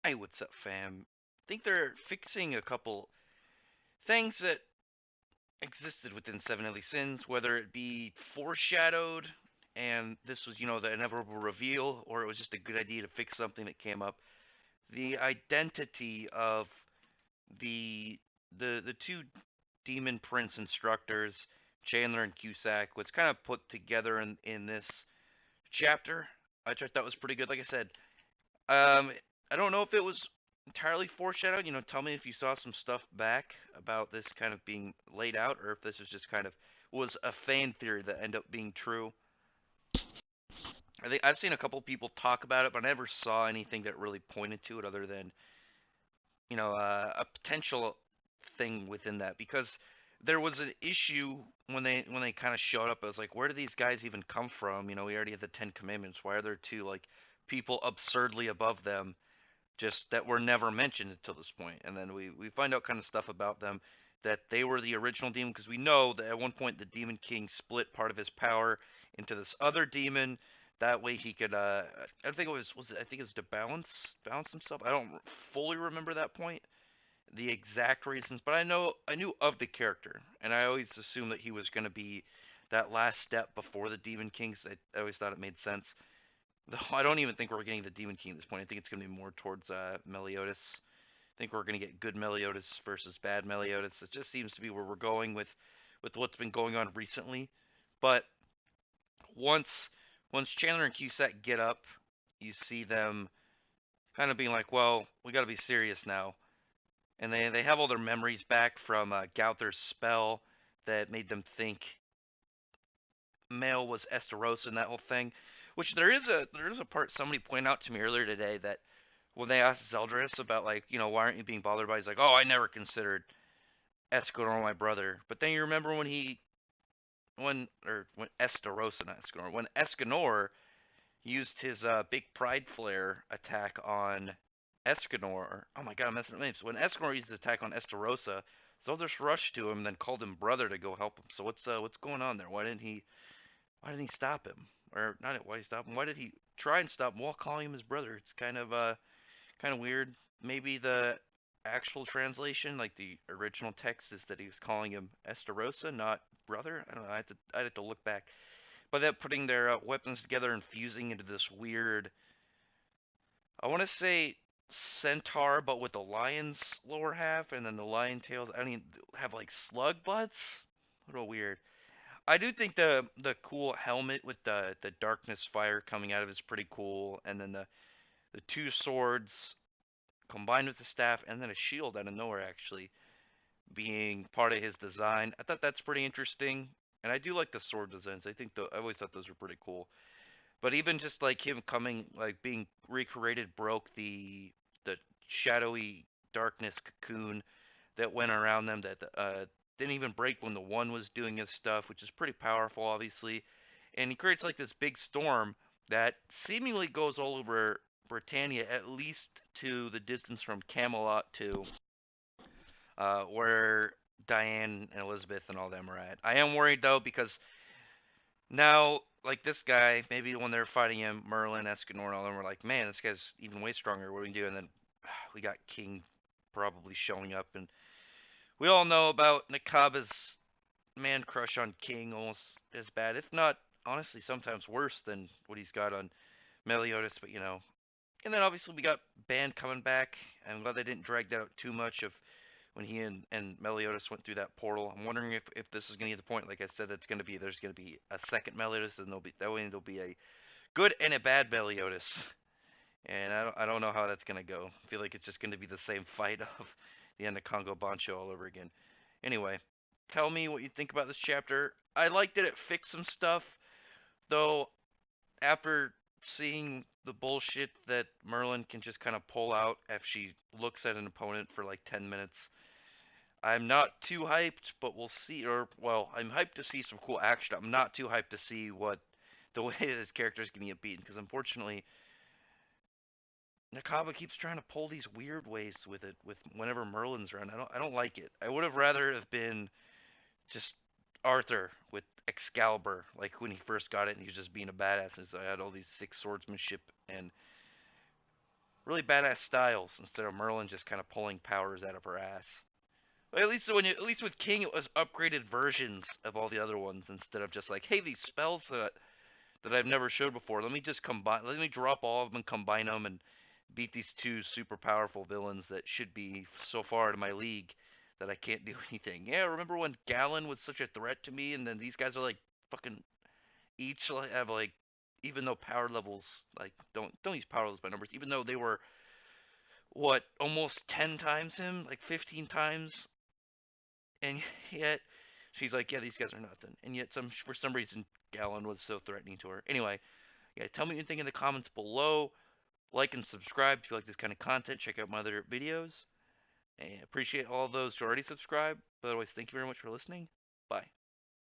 Hey, what's up, fam? I think they're fixing a couple things that existed within Seven Deadly Sins, whether it be foreshadowed and this was, the inevitable reveal, or it was just a good idea to fix something that came up. The identity of the the two Demon Prince instructors, Chandler and Cusack, was kind of put together in this chapter, which I thought was pretty good. Like I said, Um, I don't know if it was entirely foreshadowed. Tell me if you saw some stuff back about this kind of being laid out, or if this was just kind of was a fan theory that ended up being true. I think I've seen a couple people talk about it, but I never saw anything that really pointed to it, other than a potential thing within that. Because there was an issue when they kind of showed up. I was like, where do these guys even come from? We already have the Ten Commandments. Why are there two like people absurdly above them, just that were never mentioned until this point? And then we find out kind of stuff about them, that they were the original demon, because we know that at one point the Demon King split part of his power into this other demon. That way he could I think it was I think it was to balance himself. I don't fully remember that point, the exact reasons, but I knew of the character, and I always assumed that he was going to be that last step before the Demon Kings. I always thought it made sense. Though I don't even think we're getting the Demon King at this point. I think it's going to be more towards Meliodas. I think we're going to get good Meliodas versus bad Meliodas. It just seems to be where we're going with what's been going on recently. But once once Chandler and Cusack get up, you see them kind of being like, "Well, we got to be serious now." And they have all their memories back from Gauther's spell that made them think Male was Esteros and that whole thing. Which there is a part somebody pointed out to me earlier today, that when they asked Zeldris about, like, why aren't you being bothered by, he's like, oh, I never considered Escanor my brother. But then you remember when Esteros and Escanor, when Escanor used his big pride flare attack on Escanor. Oh my god, I'm messing up names. When Escanor used his attack on Esterosa, Zeldris rushed to him and then called him brother to go help him. So what's going on there? Why didn't he stop him? Or not why did he stop him? Why did he try and stop him while calling him his brother? It's kind of weird. Maybe the actual translation, like the original text, is that he was calling him Esterosa, not brother. I don't know. I'd have to look back. But that putting their weapons together and fusing into this weird, I want to say centaur, but with the lion's lower half, and then the lion tails. I mean, have like slug butts. A little weird. I do think the cool helmet with the darkness fire coming out of it is pretty cool, and then the two swords combined with the staff, and then a shield out of nowhere actually being part of his design. I thought that's pretty interesting, and I do like the sword designs. I always thought those were pretty cool. But even just like him coming, like being recreated, broke the shadowy darkness cocoon that went around them, that didn't even break when the one was doing his stuff, which is pretty powerful, obviously. And he creates like this big storm that seemingly goes all over Britannia, at least to the distance from Camelot to where Diane and Elizabeth and all them are at. I am worried though, because now, like this guy, maybe when they're fighting him, Merlin, Escanor, and all them were like, man, this guy's even way stronger. What do we do? And then we got King probably showing up, and we all know about Nakaba's man crush on King, almost as bad, if not honestly sometimes worse than what he's got on Meliodas. But and then obviously we got Band coming back. I'm glad they didn't drag that out too much of when he and Meliodas went through that portal. I'm wondering if this is going to be the point, like I said, there's going to be a second Meliodas, and there'll be a good and a bad Meliodas. And I don't know how that's going to go. I feel like it's just going to be the same fight of the end of Congo Bancho all over again. Anyway, tell me what you think about this chapter. I liked that it fixed some stuff, though. After seeing the bullshit that Merlin can just kind of pull out if she looks at an opponent for like 10 minutes, I'm not too hyped, but we'll see. Or, well, I'm hyped to see some cool action. I'm not too hyped to see what the way this character is going to get beaten, because unfortunately, Nakaba keeps trying to pull these weird ways with it. With whenever Merlin's around, I don't like it. I would have rather have been just Arthur with Excalibur, like when he first got it, and he was just being a badass. And so I had all these six swordsmanship, and really badass styles instead of Merlin just kind of pulling powers out of her ass. But at least with King, it was upgraded versions of all the other ones instead of just like, hey, these spells that I've never showed before. Let me just combine. Let me drop all of them and combine them and beat these two super powerful villains that should be so far in my league that I can't do anything. Yeah, remember when Gallon was such a threat to me, and then these guys are like fucking each have like, even though power levels like don't use power levels by numbers, even though they were what almost 10 times him, like 15 times, and yet she's like, yeah, these guys are nothing, and yet for some reason Gallon was so threatening to her. Anyway, yeah, tell me what you think in the comments below. Like and subscribe if you like this kind of content. Check out my other videos. And appreciate all those who already subscribed. But otherwise, thank you very much for listening. Bye.